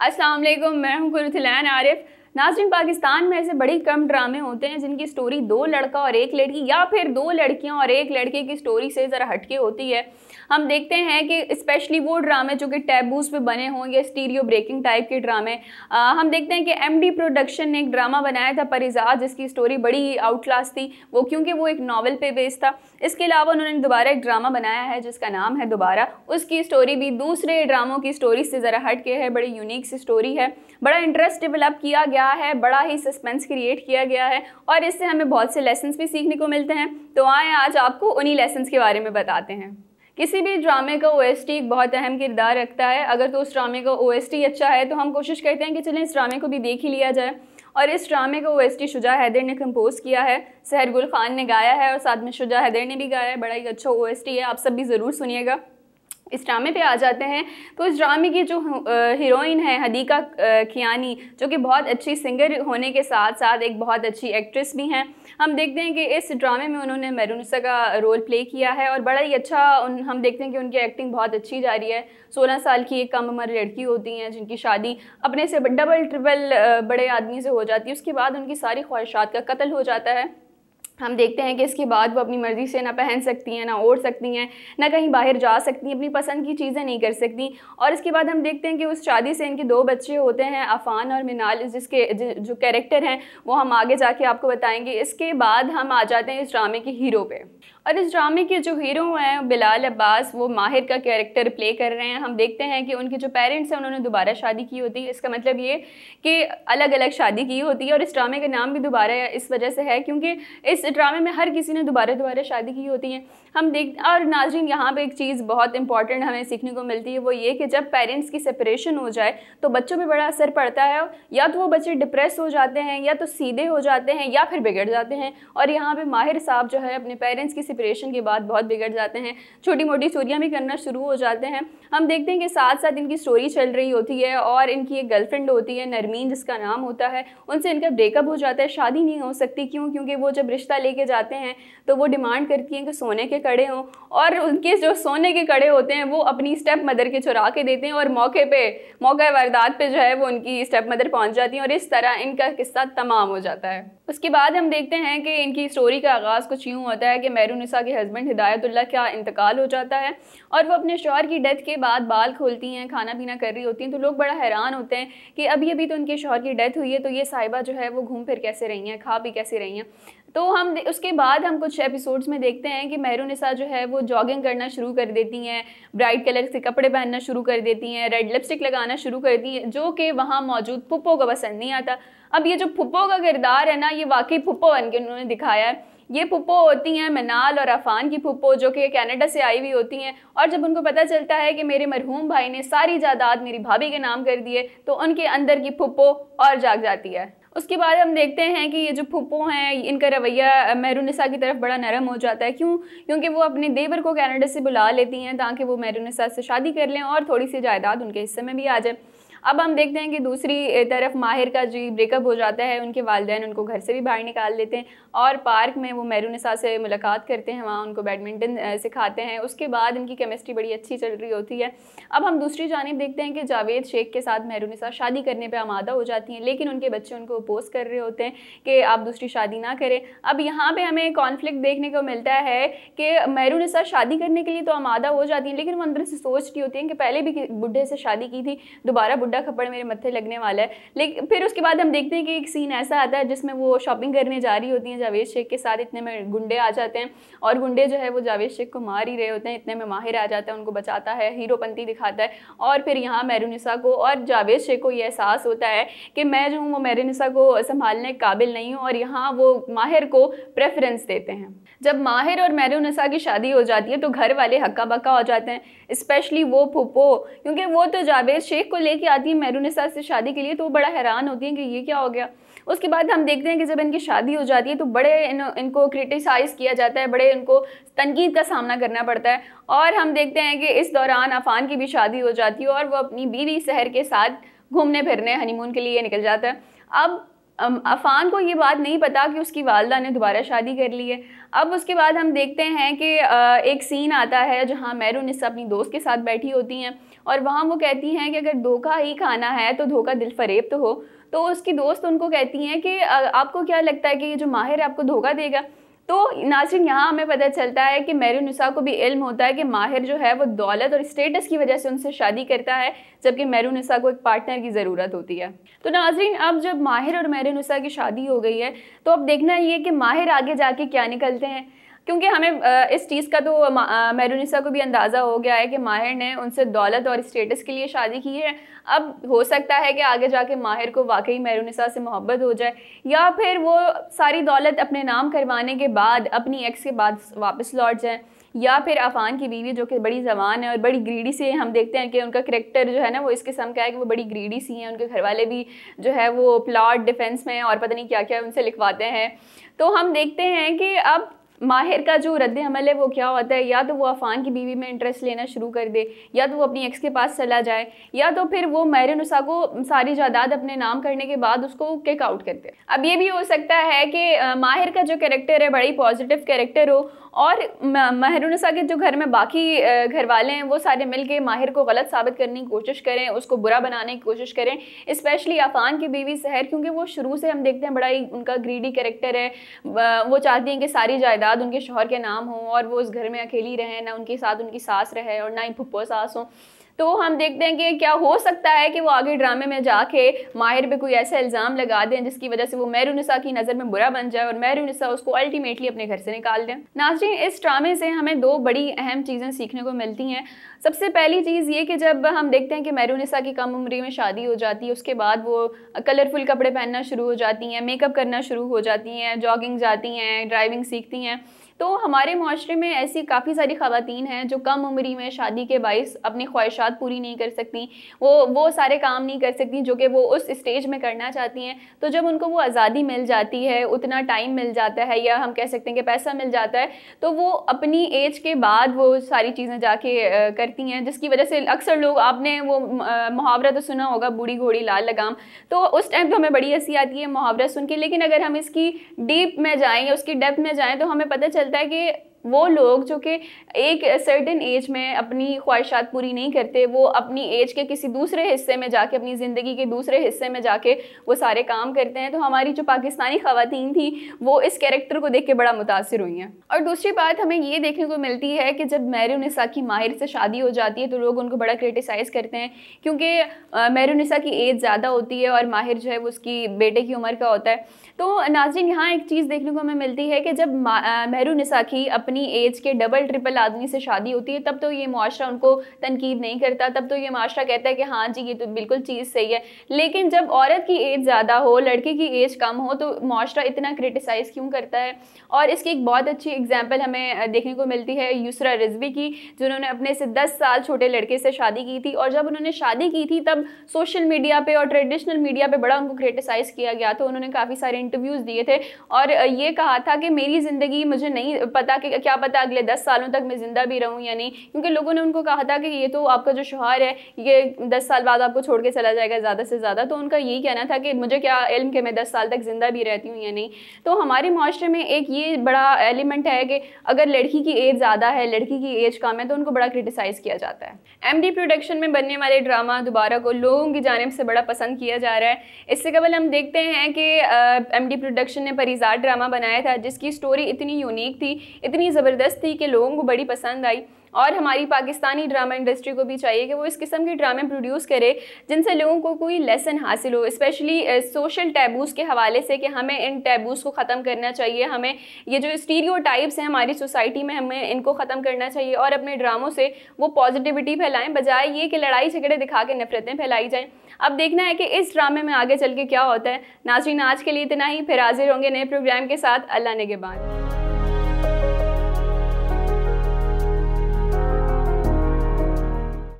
अस्सलाम वालेकुम, मैं हूं कुरुथलैन आरिफ। नाज़रीन, पाकिस्तान में ऐसे बड़ी कम ड्रामे होते हैं जिनकी स्टोरी दो लड़का और एक लड़की या फिर दो लड़कियां और एक लड़के की स्टोरी से ज़रा हटके होती है। हम देखते हैं कि स्पेशली वो ड्रामे जो कि टैबूज़ पे बने हों या स्टीरियो ब्रेकिंग टाइप के ड्रामे। हम देखते हैं कि एमडी प्रोडक्शन ने एक ड्रामा बनाया था परिजात, जिसकी स्टोरी बड़ी आउट क्लास थी, वो क्योंकि वो एक नावल पे बेस्ड था। इसके अलावा उन्होंने दोबारा एक ड्रामा बनाया है जिसका नाम है दोबारा। उसकी स्टोरी भी दूसरे ड्रामों की स्टोरी से ज़रा हट के है, बड़ी यूनिक सी स्टोरी है, बड़ा इंटरेस्ट डेवलप किया गया है, बड़ा ही सस्पेंस क्रिएट किया गया है और इससे हमें बहुत से लेसन्स भी सीखने को मिलते हैं। तो आए आज आपको उन्हीं लेसन्स के बारे में बताते हैं। किसी भी ड्रामे का ओएसटी एक बहुत अहम किरदार रखता है। अगर तो उस ड्रामे का ओएसटी अच्छा है तो हम कोशिश करते हैं कि चलें इस ड्रामे को भी देख ही लिया जाए। और इस ड्रामे का ओएसटी शुजा हैदर ने कंपोज किया है, सहर गुल खान ने गाया है और साथ में शुजा हैदर ने भी गाया है। बड़ा ही अच्छा ओएसटी है, आप सब भी ज़रूर सुनिएगा। इस ड्रामे पे आ जाते हैं तो इस ड्रामे की जो हीरोइन है हदीका खियानी, जो कि बहुत अच्छी सिंगर होने के साथ साथ एक बहुत अच्छी एक्ट्रेस भी हैं। हम देखते हैं कि इस ड्रामे में उन्होंने मेहरुनिसा का रोल प्ले किया है और बड़ा ही अच्छा हम देखते हैं कि उनकी एक्टिंग बहुत अच्छी जा रही है। 16 साल की एक कम उम्र लड़की होती हैं जिनकी शादी अपने से डबल ट्रिपल बड़े आदमी से हो जाती है। उसके बाद उनकी सारी ख्वाहिशात का कत्ल हो जाता है। हम देखते हैं कि इसके बाद वो अपनी मर्ज़ी से ना पहन सकती हैं, ना ओढ़ सकती हैं, ना कहीं बाहर जा सकती हैं, अपनी पसंद की चीज़ें नहीं कर सकती। और इसके बाद हम देखते हैं कि उस शादी से इनके दो बच्चे होते हैं, अफ़ान और मिनाल, जिसके जो कैरेक्टर हैं वो हम आगे जाके आपको बताएंगे। इसके बाद हम आ जाते हैं इस ड्रामे के हीरो पे। और इस ड्रामे के जो हीरो हैं बिलाल अब्बास, वो माहिर का कैरेक्टर प्ले कर रहे हैं। हम देखते हैं कि उनके जो पेरेंट्स हैं उन्होंने दोबारा शादी की होती है। इसका मतलब ये कि अलग अलग शादी की होती है और इस ड्रामे का नाम भी दोबारा इस वजह से है क्योंकि इस ड्रामे में हर किसी ने दोबारा शादी की होती है। हम देख और नाज़रीन, यहाँ पे एक चीज़ बहुत इंपॉर्टेंट हमें सीखने को मिलती है, वो ये कि जब पेरेंट्स की सेपरेशन हो जाए तो बच्चों पे बड़ा असर पड़ता है। या तो वो बच्चे डिप्रेस हो जाते हैं, या तो सीधे हो जाते हैं, या फिर बिगड़ जाते हैं। और यहाँ पे माहिर साहब जो है अपने पेरेंट्स की सेपरेशन के बाद बहुत बिगड़ जाते हैं, छोटी मोटी चोरियाँ भी करना शुरू हो जाते हैं। हम देखते हैं कि साथ साथ इनकी स्टोरी चल रही होती है और इनकी एक गर्लफ्रेंड होती है नरमीन जिसका नाम होता है, उनसे इनका ब्रेकअप हो जाता है, शादी नहीं हो सकती। क्यों? क्योंकि वो जब रिश्ता लेके जाते हैं तो वो डिमांड करती हैं कि सोने के कड़े हों और उनके जो सोने के कड़े होते हैं वो अपनी स्टेप मदर के चुरा के देते हैं और मौके वारदात पे जो है वो उनकी स्टेप मदर पहुंच जाती हैं और इस तरह इनका किस्सा तमाम हो जाता है। उसके बाद हम देखते हैं कि इनकी स्टोरी का आगाज़ कुछ यूँ होता है कि मेहरुनिसा के हस्बैंड हिदायतुल्लाह का इंतकाल हो जाता है और वो अपने शौहर की डेथ के बाद बाल खोलती हैं, खाना पीना कर रही होती हैं। तो लोग बड़ा हैरान होते हैं कि अभी तो उनके शौहर की डेथ हुई है, तो ये साहिबा जो है वो घूम फिर कैसे रही हैं, खा पी कैसे रही हैं। तो हम उसके बाद हम कुछ एपिसोड्स में देखते हैं कि मेहरुनिसा जो है वो जॉगिंग करना शुरू कर देती हैं, ब्राइट कलर के कपड़े पहनना शुरू कर देती हैं, रेड लिपस्टिक लगाना शुरू कर दी हैं, जो कि वहाँ मौजूद पुप्पो को पसंद नहीं आता। अब ये जो पुप्पो का किरदार है ना, ये वाकई पुप्पो बन के उन्होंने दिखाया है। ये पुप्पो होती हैं मिनाल और अफ़ान की पुप्पो, जो कि कनाडा से आई हुई होती हैं। और जब उनको पता चलता है कि मेरे मरहूम भाई ने सारी जायदाद मेरी भाभी के नाम कर दी है, तो उनके अंदर की पुप्पो और जाग जाती है। उसके बाद हम देखते हैं कि ये जो फुप्पो हैं इनका रवैया मेहरुनिसा की तरफ बड़ा नरम हो जाता है। क्यों? क्योंकि वो अपने देवर को कनाडा से बुला लेती हैं ताकि वो मेहरुनिसा से शादी कर लें और थोड़ी सी जायदाद उनके हिस्से में भी आ जाए। अब हम देखते हैं कि दूसरी तरफ माहिर का जी ब्रेकअप हो जाता है, उनके वालिदैन उनको घर से भी बाहर निकाल देते हैं और पार्क में वो मेहरुनिसा से मुलाकात करते हैं, वहाँ उनको बैडमिंटन सिखाते हैं। उसके बाद इनकी केमिस्ट्री बड़ी अच्छी चल रही होती है। अब हम दूसरी जानिब देखते हैं कि जावेद शेख के साथ मेहरुनिसा शादी करने पर आमादा हो जाती हैं, लेकिन उनके बच्चे उनको अपोज कर रहे होते हैं कि आप दूसरी शादी ना करें। अब यहाँ पर हमें कॉन्फ्लिक्ट देखने को मिलता है कि मेहरुनिसा शादी करने के लिए तो आमादा हो जाती हैं, लेकिन वो अंदर से सोच रही होती हैं कि पहले भी बुढ़े से शादी की थी, दोबारा बुढ़ा खप्पड़ मेरे मत्थे लगने वाला है। लेकिन फिर उसके बाद हम देखते हैं कि एक सीन ऐसा आता है जिसमें वो शॉपिंग करने जा रही होती हैं जावेद शेख के साथ। इतने में गुंडे आ जाते हैं और गुंडे जो है वो जावेद शेख को मार ही रहे होते हैं। इतने में माहिर आ जाता है, उनको बचाता है, हीरोपंती दिखाता है। और फिर यहाँ मेहरुनिसा को और जावेद शेख को ये एहसास होता है कि मैं जो हूँ वो मेहरुनिसा को संभालने के काबिल नहीं हूँ और यहाँ वो माहिर को प्रेफरेंस देते हैं। जब माहिर और मेहरुनिसा की शादी हो जाती है तो घर वाले हक्का बक्का हो जाते हैं, स्पेशली वो फुप्पो, क्योंकि वो तो जावेद शेख को लेके आती है मेहरुनिसा से शादी के लिए, तो वो बड़ा हैरान होती हैं कि ये क्या हो गया। उसके बाद हम देखते हैं कि जब इनकी शादी हो जाती है तो बड़े इनको क्रिटिसाइज़ किया जाता है, बड़े इनको तनकीद का सामना करना पड़ता है। और हम देखते हैं कि इस दौरान अफ़ान की भी शादी हो जाती है और वो अपनी बीवी सहर के साथ घूमने फिरने हनीमून के लिए निकल जाता है। अब अफान को ये बात नहीं पता कि उसकी वालदा ने दोबारा शादी कर ली है। अब उसके बाद हम देखते हैं कि एक सीन आता है जहाँ मेहरुनिसा अपनी दोस्त के साथ बैठी होती हैं और वहाँ वो कहती हैं कि अगर धोखा ही खाना है तो धोखा दिल फरेब तो हो। तो उसकी दोस्त उनको कहती हैं कि आपको क्या लगता है कि ये जो माहिर है आपको धोखा देगा। तो नाज़रीन यहाँ हमें पता चलता है कि मेहरुनिसा को भी इल्म होता है कि माहिर जो है वो दौलत और स्टेटस की वजह से उनसे शादी करता है, जबकि मेहरुनिसा को एक पार्टनर की ज़रूरत होती है। तो नाज़रीन अब जब माहिर और मेहरुनिसा की शादी हो गई है तो अब देखना ये कि माहिर आगे जाके क्या निकलते हैं, क्योंकि हमें इस चीज़ का तो मेहरुनिसा को भी अंदाज़ा हो गया है कि माहिर ने उनसे दौलत और स्टेटस के लिए शादी की है। अब हो सकता है कि आगे जाके माहिर को वाकई मेहरुनिसा से मोहब्बत हो जाए या फिर वो सारी दौलत अपने नाम करवाने के बाद अपनी एक्स के बाद वापस लौट जाए, या फिर अफान की बीवी जो कि बड़ी जवान है और बड़ी ग्रीडी सी है। हम देखते हैं कि उनका करैक्टर जो है ना वो इस किस्म का है कि वो बड़ी ग्रीडी सी हैं। उनके घर वाले भी जो है वो प्लॉट डिफेंस में और पता नहीं क्या क्या उनसे लिखवाते हैं। तो हम देखते हैं कि अब माहिर का जो रद्द अमल है वो क्या होता है, या तो वो अफान की बीवी में इंटरेस्ट लेना शुरू कर दे, या तो वो अपनी एक्स के पास चला जाए, या तो फिर वो मेहरुनिसा को सारी जायदाद अपने नाम करने के बाद उसको किक आउट कर दे। अब ये भी हो सकता है कि माहिर का जो कैरेक्टर है बड़ी पॉजिटिव कैरेक्टर हो और मेहरुनिसा के जो घर में बाकी घर वाले हैं वो सारे मिलके माहिर को गलत साबित करने की कोशिश करें, उसको बुरा बनाने की कोशिश करें, स्पेशली अफान की बीवी सहर, क्योंकि वो शुरू से हम देखते हैं बड़ा ही उनका ग्रीडी कैरेक्टर है। वो चाहती हैं कि सारी जायदाद उनके शौहर के नाम हो और वो उस घर में अकेली रहें, ना उनके साथ उनकी सास रहे और ना ही फुप्पो सास हो। तो हम देखते हैं कि क्या हो सकता है कि वो आगे ड्रामे में जाके माहिर पे कोई ऐसा इल्ज़ाम लगा दें जिसकी वजह से वो मेहरुनिसा की नज़र में बुरा बन जाए और मेहरुनिसा उसको अल्टीमेटली अपने घर से निकाल दें। नाज़रीन इस ड्रामे से हमें दो बड़ी अहम चीज़ें सीखने को मिलती हैं। सबसे पहली चीज़ ये कि जब हम देखते हैं कि मेहरुनिसा की कम उम्री में शादी हो जाती है, उसके बाद वो कलरफुल कपड़े पहनना शुरू हो जाती हैं, मेकअप करना शुरू हो जाती हैं, जॉगिंग जाती हैं, ड्राइविंग सीखती हैं। तो हमारे माशरे में ऐसी काफ़ी सारी ख़वातीन हैं जो कम उम्री में शादी के बाइस अपनी ख्वाहिशात पूरी नहीं कर सकती, वो सारे काम नहीं कर सकती जो कि वो उस स्टेज में करना चाहती हैं। तो जब उनको वो आज़ादी मिल जाती है, उतना टाइम मिल जाता है, या हम कह सकते हैं कि पैसा मिल जाता है, तो वो अपनी एज के बाद वो सारी चीज़ें जाके करती हैं, जिसकी वजह से अक्सर लोग, आपने वो मुहावरा तो सुना होगा, बूढ़ी घोड़ी लाल लगाम। तो उस टाइम तो हमें बड़ी हंसी आती है मुहावरा सुन के, लेकिन अगर हम इसकी डीप में जाएँ या उसकी डेप्थ में जाएँ तो हमें पता चलता है कि वो लोग जो कि एक सर्टेन एज में अपनी ख्वाहिशात पूरी नहीं करते, वो अपनी एज के किसी दूसरे हिस्से में जाके, अपनी ज़िंदगी के दूसरे हिस्से में जाके वो सारे काम करते हैं। तो हमारी जो पाकिस्तानी ख़वातीन थी वो इस कैरेक्टर को देख के बड़ा मुतासिर हुई हैं। और दूसरी बात हमें ये देखने को मिलती है कि जब मेहरुनिसा की माहिर से शादी हो जाती है तो लोग उनको बड़ा क्रिटिसाइज़ करते हैं, क्योंकि मेहरुनिसा की एज ज़्यादा होती है और माहिर जो है वो उसकी बेटे की उम्र का होता है। तो नाज़रीन यहाँ एक चीज़ देखने को हमें मिलती है कि जब मेहरुनिसा की अपनी एज के डबल ट्रिपल आदमी से शादी होती है तब तो ये मुआशरा उनको तनकीद नहीं करता, तब तो ये मुआशरा कहता है कि हाँ जी ये तो बिल्कुल चीज़ सही है। लेकिन जब औरत की एज ज़्यादा हो, लड़के की एज कम हो, तो मुआशरा इतना क्रिटिसाइज़ क्यों करता है। और इसकी एक बहुत अच्छी एग्जाम्पल हमें देखने को मिलती है यूसरा रिजवी की, जिन्होंने अपने से 10 साल छोटे लड़के से शादी की थी। और जब उन्होंने शादी की थी तब सोशल मीडिया पे और ट्रेडिशनल मीडिया पे बड़ा उनको क्रिटिसाइज़ किया गया। तो उन्होंने काफ़ी सारे इंटरव्यूज़ दिए थे और ये कहा था कि मेरी ज़िंदगी, मुझे नहीं पता कि क्या पता अगले 10 सालों तक मैं ज़िंदा भी रहूं या नहीं, क्योंकि लोगों ने उनको कहा था कि ये तो आपका जो शौहर है ये 10 साल बाद आपको छोड़ के चला जाएगा ज़्यादा से ज़्यादा। तो उनका यही कहना था कि मुझे क्या इल्म कि मैं 10 साल तक ज़िंदा भी रहती हूँ या नहीं। तो हमारे माशरे में एक ये बड़ा एलिमेंट है कि अगर लड़की की एज ज़्यादा है, लड़की की एज कम है, तो उनको बड़ा क्रिटिसाइज़ किया जाता है। MD प्रोडक्शन में बनने वाले ड्रामा दोबारा को लोगों की जानिब से बड़ा पसंद किया जा रहा है। इससे कबल हम देखते हैं कि MD प्रोडक्शन ने परिज़ाद ड्रामा बनाया था जिसकी स्टोरी इतनी यूनिक थी, इतनी ज़बरदस्त थी कि लोगों को बड़ी पसंद आई। और हमारी पाकिस्तानी ड्रामा इंडस्ट्री को भी चाहिए कि वो इस किस्म के ड्रामे प्रोड्यूस करे जिनसे लोगों को कोई लेसन हासिल हो, स्पेशली सोशल टैबूज़ के हवाले से कि हमें इन टैबूज़ को ख़त्म करना चाहिए, हमें ये जो स्टीरियोटाइप्स हैं हमारी सोसाइटी में हमें इनको ख़त्म करना चाहिए और अपने ड्रामों से वो पॉजिटिविटी फैलाएं, बजाय ये कि लड़ाई झगड़े दिखा के नफरतें फैलाई जाएँ। अब देखना है कि इस ड्रामे में आगे चल के क्या होता है। नाज़रीन आज के लिए इतना ही, फिर हाजिर होंगे नए प्रोग्राम के साथ। अल्लाह नेगेबान।